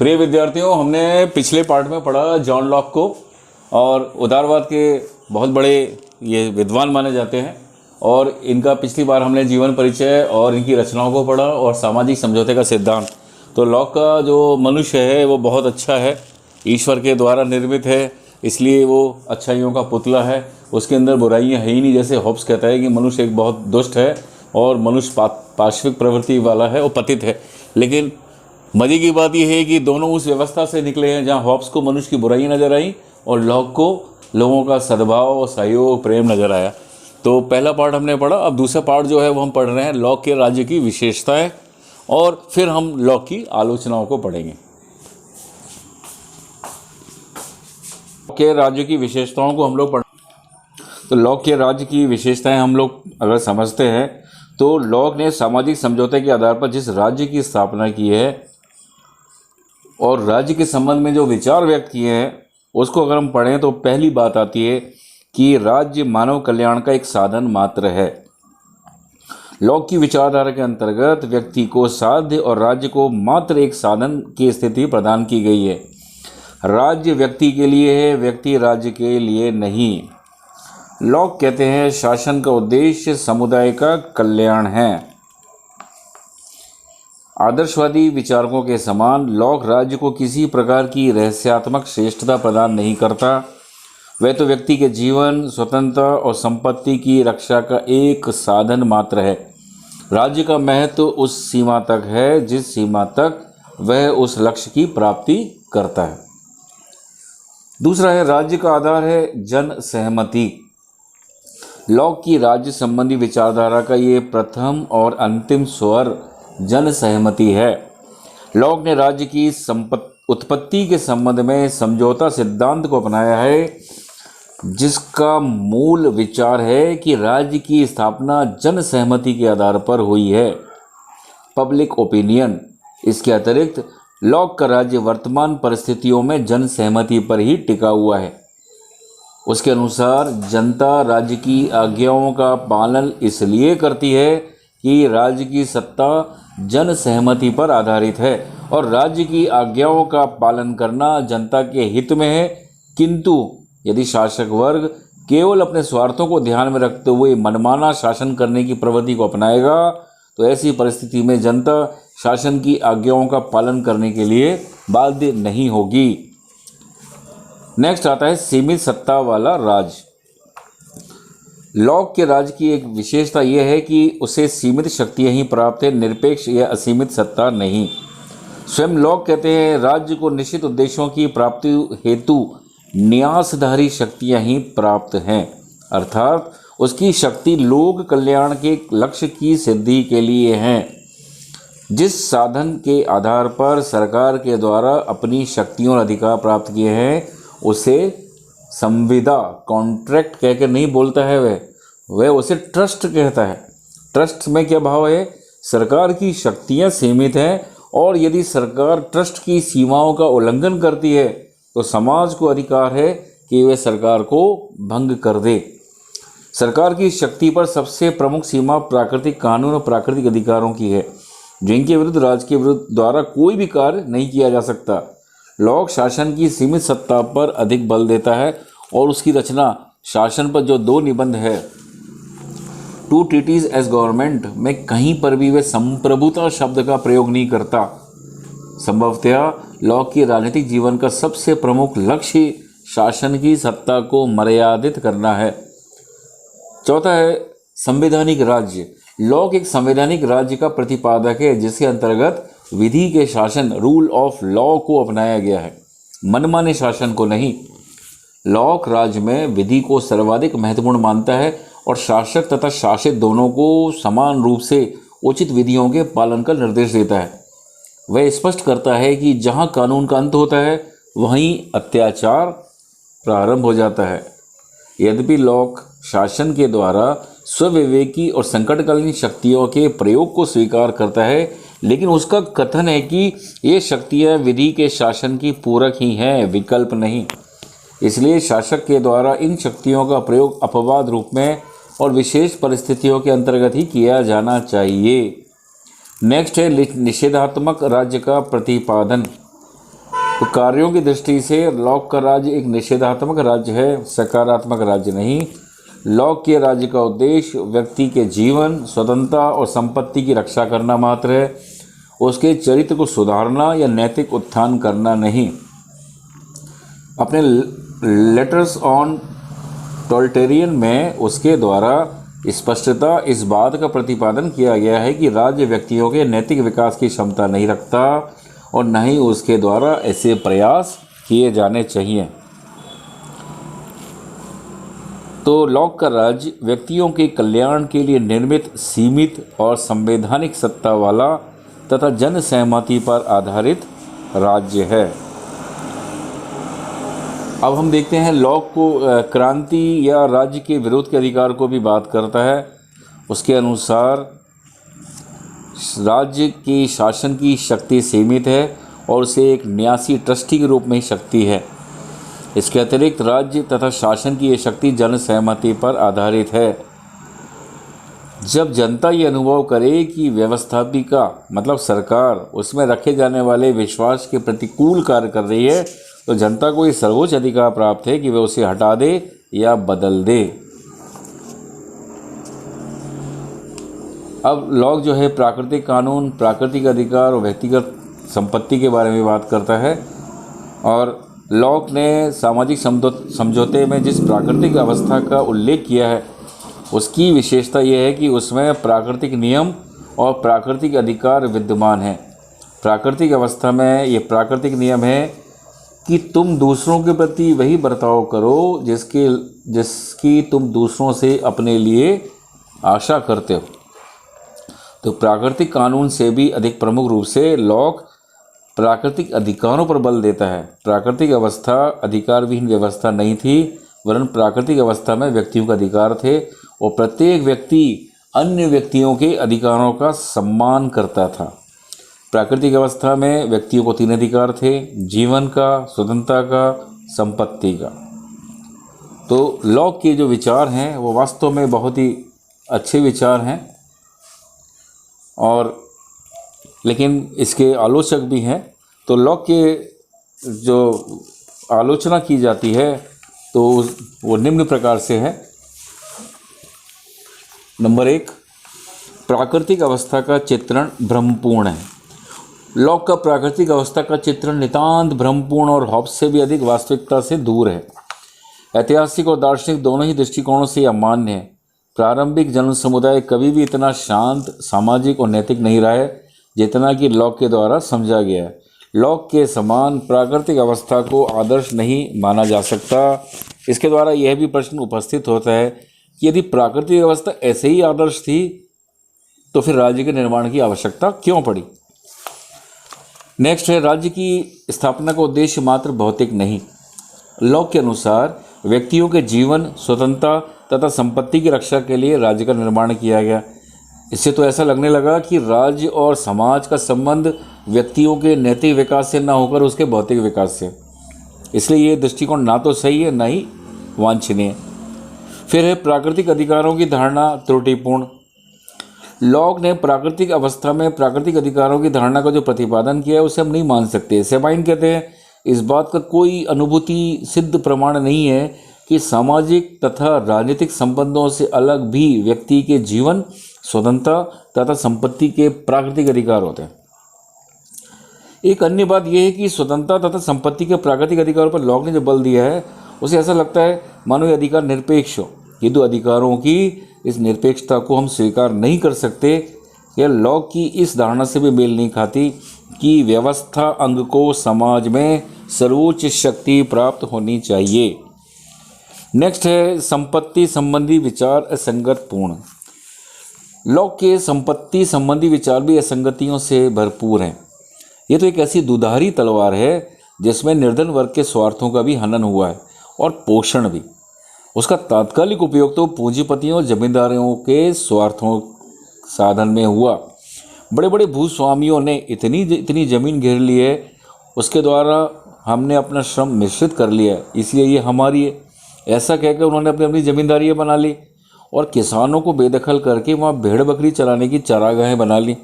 प्रिय विद्यार्थियों, हमने पिछले पार्ट में पढ़ा जॉन लॉक को और उदारवाद के बहुत बड़े ये विद्वान माने जाते हैं। और इनका पिछली बार हमने जीवन परिचय और इनकी रचनाओं को पढ़ा और सामाजिक समझौते का सिद्धांत। तो लॉक का जो मनुष्य है वो बहुत अच्छा है, ईश्वर के द्वारा निर्मित है, इसलिए वो अच्छाइयों का पुतला है, उसके अंदर बुराइयां है ही नहीं। जैसे हॉब्स कहता है कि मनुष्य एक बहुत दुष्ट है और मनुष्य पार्श्विक प्रवृत्ति वाला है और पतित है। लेकिन मजे की बात यह है कि दोनों उस व्यवस्था से निकले हैं जहां हॉब्स को मनुष्य की बुराई नजर आई और लॉक को लोगों का सद्भाव, सहयोग, प्रेम नजर आया। तो पहला पार्ट हमने पढ़ा। अब दूसरा पार्ट जो है वो हम पढ़ रहे हैं लॉक के राज्य की विशेषताएं, और फिर हम लॉक की आलोचनाओं को पढ़ेंगे। लॉक के राज्य की विशेषताओं को हम लोग पढ़ तो लॉक के राज्य की विशेषताएं हम लोग अगर समझते हैं तो लॉक ने सामाजिक समझौते के आधार पर जिस राज्य की स्थापना की है और राज्य के संबंध में जो विचार व्यक्त किए हैं उसको अगर हम पढ़ें तो पहली बात आती है कि राज्य मानव कल्याण का एक साधन मात्र है। लॉक की विचारधारा के अंतर्गत व्यक्ति को साध्य और राज्य को मात्र एक साधन की स्थिति प्रदान की गई है। राज्य व्यक्ति के लिए है, व्यक्ति राज्य के लिए नहीं। लॉक कहते हैं शासन का उद्देश्य समुदाय का कल्याण है। आदर्शवादी विचारकों के समान लॉक राज्य को किसी प्रकार की रहस्यात्मक श्रेष्ठता प्रदान नहीं करता। वह तो व्यक्ति के जीवन, स्वतंत्रता और संपत्ति की रक्षा का एक साधन मात्र है। राज्य का महत्व उस सीमा तक है जिस सीमा तक वह उस लक्ष्य की प्राप्ति करता है। दूसरा है राज्य का आधार है जन सहमति। लॉक की राज्य संबंधी विचारधारा का ये प्रथम और अंतिम स्वर जन सहमति है। लॉक ने राज्य की उत्पत्ति के संबंध में समझौता सिद्धांत को अपनाया है, जिसका मूल विचार है कि राज्य की स्थापना जन सहमति के आधार पर हुई है, पब्लिक ओपिनियन। इसके अतिरिक्त लॉक का राज्य वर्तमान परिस्थितियों में जन सहमति पर ही टिका हुआ है। उसके अनुसार जनता राज्य की आज्ञाओं का पालन इसलिए करती है कि राज्य की सत्ता जन सहमति पर आधारित है और राज्य की आज्ञाओं का पालन करना जनता के हित में है। किंतु यदि शासक वर्ग केवल अपने स्वार्थों को ध्यान में रखते हुए मनमाना शासन करने की प्रवृत्ति को अपनाएगा तो ऐसी परिस्थिति में जनता शासन की आज्ञाओं का पालन करने के लिए बाध्य नहीं होगी। नेक्स्ट आता है सीमित सत्ता वाला राज्य। लॉक के राज्य की एक विशेषता यह है कि उसे सीमित शक्तियां ही प्राप्त है, निरपेक्ष या असीमित सत्ता नहीं। स्वयं लॉक कहते हैं राज्य को निश्चित उद्देश्यों की प्राप्ति हेतु न्यासधारी शक्तियां ही प्राप्त हैं, अर्थात उसकी शक्ति लोक कल्याण के लक्ष्य की सिद्धि के लिए हैं। जिस साधन के आधार पर सरकार के द्वारा अपनी शक्तियों और अधिकार प्राप्त किए हैं उसे संविदा, कॉन्ट्रैक्ट कहकर नहीं बोलता है, वह उसे ट्रस्ट कहता है। ट्रस्ट में क्या भाव है? सरकार की शक्तियां सीमित हैं और यदि सरकार ट्रस्ट की सीमाओं का उल्लंघन करती है तो समाज को अधिकार है कि वह सरकार को भंग कर दे। सरकार की शक्ति पर सबसे प्रमुख सीमा प्राकृतिक कानून और प्राकृतिक अधिकारों की है, जिनके विरुद्ध राज्य के विरुद्ध द्वारा कोई भी कार्य नहीं किया जा सकता। लॉक शासन की सीमित सत्ता पर अधिक बल देता है और उसकी रचना शासन पर जो 2 निबंध है, टू ट्रीटीज एज गवर्नमेंट, में कहीं पर भी वे संप्रभुता शब्द का प्रयोग नहीं करता। संभवतः लॉक की राजनीतिक जीवन का सबसे प्रमुख लक्ष्य शासन की सत्ता को मर्यादित करना है। चौथा है संवैधानिक राज्य। लॉक एक संवैधानिक राज्य का प्रतिपादक है जिसके अंतर्गत विधि के शासन, रूल ऑफ लॉ को अपनाया गया है, मनमाने शासन को नहीं। लॉक राज्य में विधि को सर्वाधिक महत्वपूर्ण मानता है और शासक तथा शासित दोनों को समान रूप से उचित विधियों के पालन का निर्देश देता है। वह स्पष्ट करता है कि जहां कानून का अंत होता है वहीं अत्याचार प्रारंभ हो जाता है। यद्यपि लॉक शासन के द्वारा स्वविवेकी और संकटकालीन शक्तियों के प्रयोग को स्वीकार करता है, लेकिन उसका कथन है कि ये शक्तियाँ विधि के शासन की पूरक ही हैं, विकल्प नहीं। इसलिए शासक के द्वारा इन शक्तियों का प्रयोग अपवाद रूप में और विशेष परिस्थितियों के अंतर्गत ही किया जाना चाहिए। नेक्स्ट है निषेधात्मक राज्य का प्रतिपादन। तो कार्यों की दृष्टि से लॉक का राज्य एक निषेधात्मक राज्य है, सकारात्मक राज्य नहीं। लॉक के राज्य का उद्देश्य व्यक्ति के जीवन, स्वतंत्रता और संपत्ति की रक्षा करना मात्र है, उसके चरित्र को सुधारना या नैतिक उत्थान करना नहीं। अपने लेटर्स ऑन टोटलिटेरियन में उसके द्वारा स्पष्टता इस बात का प्रतिपादन किया गया है कि राज्य व्यक्तियों के नैतिक विकास की क्षमता नहीं रखता और न ही उसके द्वारा ऐसे प्रयास किए जाने चाहिए। तो लॉक का राज्य व्यक्तियों के कल्याण के लिए निर्मित, सीमित और संवैधानिक सत्ता वाला तथा जन सहमति पर आधारित राज्य है। अब हम देखते हैं लॉक को क्रांति या राज्य के विरोध के अधिकार को भी बात करता है। उसके अनुसार राज्य के शासन की शक्ति सीमित है और उसे एक न्यासी ट्रस्टी के रूप में ही शक्ति है। इसके अतिरिक्त राज्य तथा शासन की ये शक्ति जन सहमति पर आधारित है। जब जनता ये अनुभव करे कि व्यवस्थापिका मतलब सरकार उसमें रखे जाने वाले विश्वास के प्रतिकूल कार्य कर रही है, तो जनता को ये सर्वोच्च अधिकार प्राप्त है कि वह उसे हटा दे या बदल दे। अब लॉक जो है प्राकृतिक कानून, प्राकृतिक अधिकार और व्यक्तिगत संपत्ति के बारे में बात करता है। और लॉक ने सामाजिक समझौते में जिस प्राकृतिक अवस्था का उल्लेख किया है, उसकी विशेषता यह है कि उसमें प्राकृतिक नियम और प्राकृतिक अधिकार विद्यमान हैं। प्राकृतिक अवस्था में ये प्राकृतिक नियम है कि तुम दूसरों के प्रति वही बर्ताव करो जिसकी तुम दूसरों से अपने लिए आशा करते हो। तो प्राकृतिक कानून से भी अधिक प्रमुख रूप से लॉक प्राकृतिक अधिकारों पर बल देता है। प्राकृतिक अवस्था अधिकार विहीन व्यवस्था नहीं थी, वरन प्राकृतिक अवस्था में व्यक्तियों के अधिकार थे और प्रत्येक व्यक्ति अन्य व्यक्तियों के अधिकारों का सम्मान करता था। प्राकृतिक अवस्था में व्यक्तियों को 3 अधिकार थे: जीवन का, स्वतंत्रता का, संपत्ति का। तो लॉक के जो विचार हैं वो वास्तव में बहुत ही अच्छे विचार हैं, और लेकिन इसके आलोचक भी हैं। तो लॉक के जो आलोचना की जाती है तो वो निम्न प्रकार से है। नंबर 1, प्राकृतिक अवस्था का चित्रण भ्रमपूर्ण है। लॉक का प्राकृतिक अवस्था का चित्रण नितांत भ्रमपूर्ण और हॉब्स से भी अधिक वास्तविकता से दूर है। ऐतिहासिक और दार्शनिक दोनों ही दृष्टिकोणों से यह मान्य है। प्रारंभिक जन समुदाय कभी भी इतना शांत, सामाजिक और नैतिक नहीं रहा है जितना कि लॉक के द्वारा समझा गया है। लॉक के समान प्राकृतिक अवस्था को आदर्श नहीं माना जा सकता। इसके द्वारा यह भी प्रश्न उपस्थित होता है कि यदि प्राकृतिक अवस्था ऐसे ही आदर्श थी तो फिर राज्य के निर्माण की आवश्यकता क्यों पड़ी। नेक्स्ट है, राज्य की स्थापना का उद्देश्य मात्र भौतिक नहीं। लॉक के अनुसार व्यक्तियों के जीवन, स्वतंत्रता तथा संपत्ति की रक्षा के लिए राज्य का निर्माण किया गया। इससे तो ऐसा लगने लगा कि राज्य और समाज का संबंध व्यक्तियों के नैतिक विकास से न होकर उसके भौतिक विकास से। इसलिए ये दृष्टिकोण ना तो सही है, ना ही वांछनीय। फिर है प्राकृतिक अधिकारों की धारणा त्रुटिपूर्ण। लॉक ने प्राकृतिक अवस्था में प्राकृतिक अधिकारों की धारणा का जो प्रतिपादन किया है उसे हम नहीं मान सकते। सेबाइन कहते हैं, इस बात का कोई अनुभूति सिद्ध प्रमाण नहीं है कि सामाजिक तथा राजनीतिक संबंधों से अलग भी व्यक्ति के जीवन, स्वतंत्रता तथा संपत्ति के प्राकृतिक अधिकार होते हैं। एक अन्य बात यह है कि स्वतंत्रता तथा संपत्ति के प्राकृतिक अधिकारों पर लॉक ने जो बल दिया है उसे ऐसा लगता है मानो ये अधिकार निरपेक्ष हो। ये दो अधिकारों की इस निरपेक्षता को हम स्वीकार नहीं कर सकते। यह लॉक की इस धारणा से भी मेल नहीं खाती कि व्यवस्था अंग को समाज में सर्वोच्च शक्ति प्राप्त होनी चाहिए। नेक्स्ट है, संपत्ति संबंधी विचार असंगतपूर्ण। लॉक के संपत्ति संबंधी विचार भी असंगतियों से भरपूर हैं। ये तो एक ऐसी दुधारी तलवार है जिसमें निर्धन वर्ग के स्वार्थों का भी हनन हुआ है और पोषण भी। उसका तात्कालिक उपयोग तो पूंजीपतियों और जमींदारों के स्वार्थों साधन में हुआ। बड़े बड़े भूस्वामियों ने इतनी ज़मीन घेर ली है, उसके द्वारा हमने अपना श्रम मिश्रित कर लिया है, इसलिए ये हमारी है, ऐसा कहकर उन्होंने अपनी ज़मींदारियाँ बना ली और किसानों को बेदखल करके वहाँ भेड़ बकरी चराने की चारागाहें बना ली।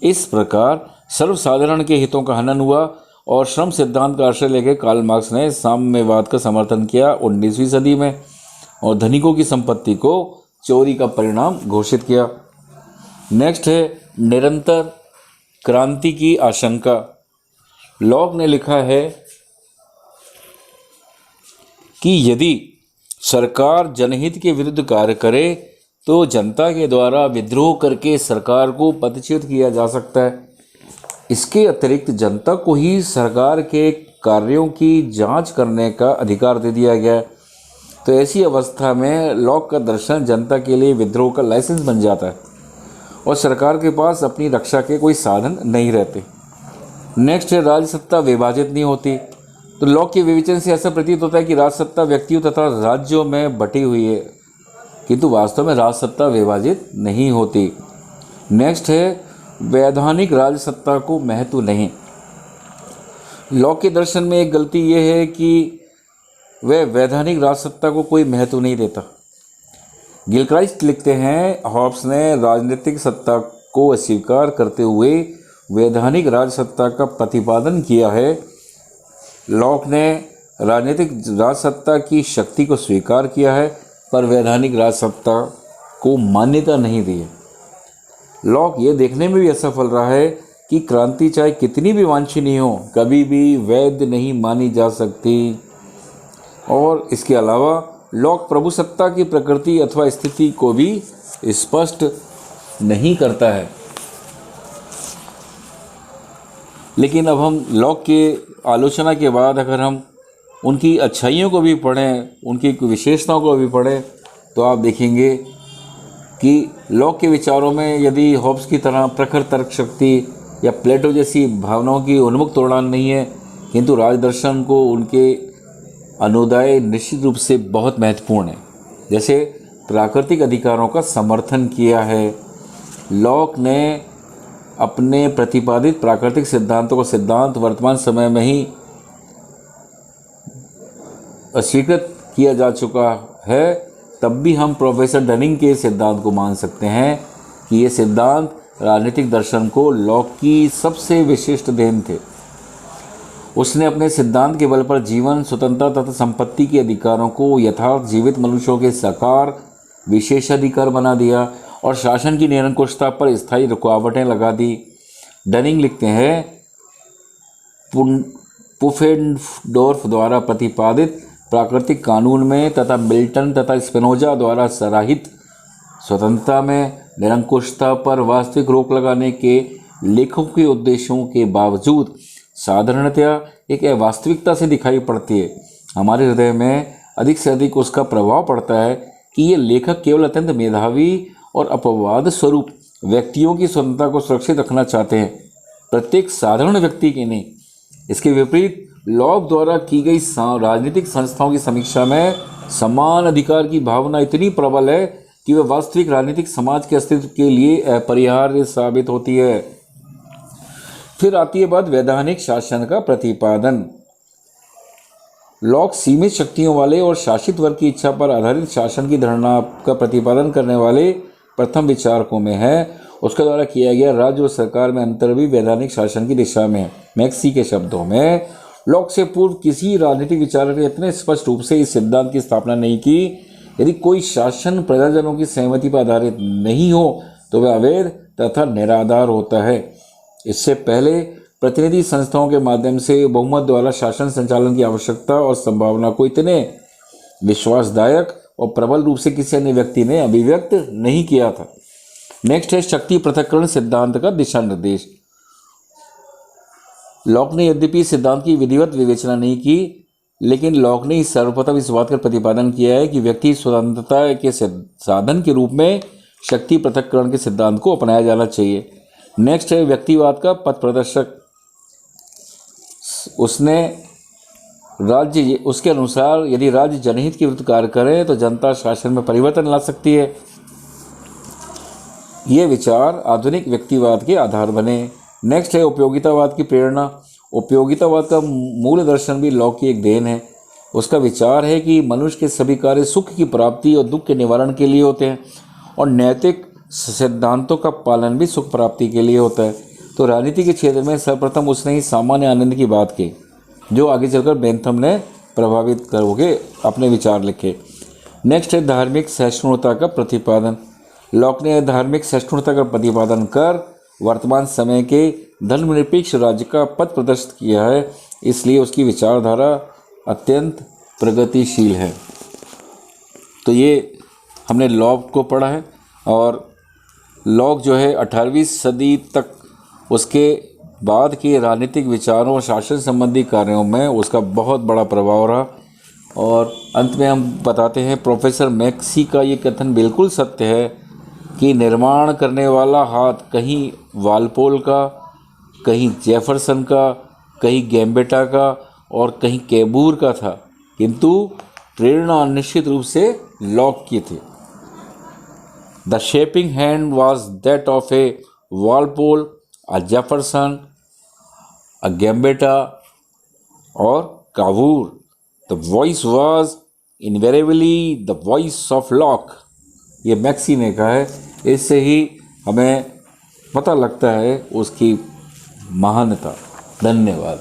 इस प्रकार सर्वसाधारण के हितों का हनन हुआ और श्रम सिद्धांत का आश्रय लेकर कार्ल मार्क्स ने साम्यवाद का समर्थन किया 19वीं सदी में और धनिकों की संपत्ति को चोरी का परिणाम घोषित किया। नेक्स्ट है निरंतर क्रांति की आशंका। लॉक ने लिखा है कि यदि सरकार जनहित के विरुद्ध कार्य करे तो जनता के द्वारा विद्रोह करके सरकार को पदच्युत किया जा सकता है। इसके अतिरिक्त जनता को ही सरकार के कार्यों की जांच करने का अधिकार दे दिया गया है। तो ऐसी अवस्था में लॉक का दर्शन जनता के लिए विद्रोह का लाइसेंस बन जाता है और सरकार के पास अपनी रक्षा के कोई साधन नहीं रहते। नेक्स्ट है राजसत्ता विभाजित नहीं होती। तो लॉक के विवेचन से ऐसा प्रतीत होता है कि राजसत्ता व्यक्तियों तथा राज्यों में बटी हुई है, किंतु वास्तव में राजसत्ता विभाजित नहीं होती। नेक्स्ट है वैधानिक राजसत्ता को महत्व नहीं। लॉक के दर्शन में एक गलती यह है कि वह वैधानिक राजसत्ता को कोई महत्व नहीं देता। गिलक्राइस्ट लिखते हैं हॉब्स ने राजनीतिक सत्ता को अस्वीकार करते हुए वैधानिक राजसत्ता का प्रतिपादन किया है। लॉक ने राजनीतिक राजसत्ता की शक्ति को स्वीकार किया है पर वैधानिक राजसत्ता को मान्यता नहीं दी है। लॉक ये देखने में भी असफल रहा है कि क्रांति चाहे कितनी भी वांछनीय हो कभी भी वैध नहीं मानी जा सकती। और इसके अलावा लॉक प्रभुसत्ता की प्रकृति अथवा स्थिति को भी स्पष्ट नहीं करता है। लेकिन अब हम लॉक के आलोचना के बाद अगर हम उनकी अच्छाइयों को भी पढ़ें, उनकी विशेषताओं को भी पढ़ें, तो आप देखेंगे कि लॉक के विचारों में यदि हॉब्स की तरह प्रखर तर्क शक्ति या प्लेटो जैसी भावनाओं की उन्मुक्त उड़ान नहीं है, किंतु राजदर्शन को उनके अनुदाय निश्चित रूप से बहुत महत्वपूर्ण है। जैसे प्राकृतिक अधिकारों का समर्थन किया है। लॉक ने अपने प्रतिपादित प्राकृतिक सिद्धांतों का सिद्धांत वर्तमान समय में ही अस्वीकृत किया जा चुका है, तब भी हम प्रोफेसर डनिंग के सिद्धांत को मान सकते हैं कि ये सिद्धांत राजनीतिक दर्शन को लॉक की सबसे विशिष्ट देन थे। उसने अपने सिद्धांत के बल पर जीवन, स्वतंत्रता तथा संपत्ति के अधिकारों को यथार्थ जीवित मनुष्यों के साकार विशेषाधिकार बना दिया और शासन की निरंकुशता पर स्थायी रुकावटें लगा दी। डनिंग लिखते हैं पुफेंडोर्फ द्वारा प्रतिपादित प्राकृतिक कानून में तथा मिल्टन तथा स्पिनोजा द्वारा सराहित स्वतंत्रता में निरंकुशता पर वास्तविक रोक लगाने के लेखकों के उद्देश्यों के बावजूद साधारणतया एक अवास्तविकता से दिखाई पड़ती है। हमारे हृदय में अधिक से अधिक उसका प्रभाव पड़ता है कि ये लेखक केवल अत्यंत मेधावी और अपवाद स्वरूप व्यक्तियों की स्वतंत्रता को सुरक्षित रखना चाहते हैं, प्रत्येक साधारण व्यक्ति की नहीं। इसके विपरीत लॉक द्वारा की गई राजनीतिक संस्थाओं की समीक्षा में समान अधिकार की भावना इतनी प्रबल है कि वह वास्तविक राजनीतिक समाज के अस्तित्व के लिए अपरिहार्य साबित होती है। फिर आती है बात वैधानिक शासन का प्रतिपादन। लॉक सीमित शक्तियों वाले और शासित वर्ग की इच्छा पर आधारित शासन की धारणा का प्रतिपादन करने वाले प्रथम विचारकों में है। उसके द्वारा किया गया राज्य और सरकार में अंतर भी वैधानिक शासन की दिशा में है। मैक्सी के शब्दों में लॉक से पूर्व किसी राजनीतिक विचारक ने इतने स्पष्ट रूप से इस सिद्धांत की स्थापना नहीं की, यदि कोई शासन प्रजाजनों की सहमति पर आधारित नहीं हो तो वह अवैध तथा निराधार होता है। इससे पहले प्रतिनिधि संस्थाओं के माध्यम से बहुमत द्वारा शासन संचालन की आवश्यकता और संभावना को इतने विश्वासदायक और प्रबल रूप से किसी अन्य व्यक्ति ने अभिव्यक्त नहीं किया था। नेक्स्ट है शक्ति पृथक्करण सिद्धांत का दिशा निर्देश। लॉक ने यद्यपि सिद्धांत की विधिवत विवेचना नहीं की, लेकिन लॉक ने सर्वप्रथम इस बात का प्रतिपादन किया है कि व्यक्ति स्वतंत्रता के साधन के रूप में शक्ति पृथक्करण के सिद्धांत को अपनाया जाना चाहिए। नेक्स्ट है व्यक्तिवाद का पथ प्रदर्शक। उसके अनुसार यदि राज्य जनहित के विरुद्ध कार्य करे तो जनता शासन में परिवर्तन ला सकती है। ये विचार आधुनिक व्यक्तिवाद के आधार बने। नेक्स्ट है उपयोगितावाद की प्रेरणा। उपयोगितावाद का मूल दर्शन भी लॉक की एक देन है। उसका विचार है कि मनुष्य के सभी कार्य सुख की प्राप्ति और दुख के निवारण के लिए होते हैं और नैतिक सिद्धांतों का पालन भी सुख प्राप्ति के लिए होता है। तो राजनीति के क्षेत्र में सर्वप्रथम उसने ही सामान्य आनंद की बात की, जो आगे चलकर बेंथम ने प्रभावित करके अपने विचार लिखे। नेक्स्ट है धार्मिक सहिष्णुता का प्रतिपादन। लॉक ने धार्मिक सहिष्णुता का प्रतिपादन कर वर्तमान समय के धर्मनिरपेक्ष राज्य का पथ प्रदर्शित किया है, इसलिए उसकी विचारधारा अत्यंत प्रगतिशील है। तो ये हमने लॉक को पढ़ा है, और लॉक जो है 18वीं सदी तक उसके बाद के राजनीतिक विचारों और शासन संबंधी कार्यों में उसका बहुत बड़ा प्रभाव रहा। और अंत में हम बताते हैं प्रोफेसर मैक्सी का ये कथन बिल्कुल सत्य है कि निर्माण करने वाला हाथ कहीं वालपोल का, कहीं जेफरसन का, कहीं गैम्बेटा का और कहीं कैबूर का था, किंतु प्रेरणा निश्चित रूप से लॉक की थी। The shaping hand was that of a Walpole, a Jefferson, a Gambetta और Cavour. The voice was invariably the voice of Locke. ये मैक्सी ने कहा है। इससे ही हमें पता लगता है उसकी महानता। धन्यवाद।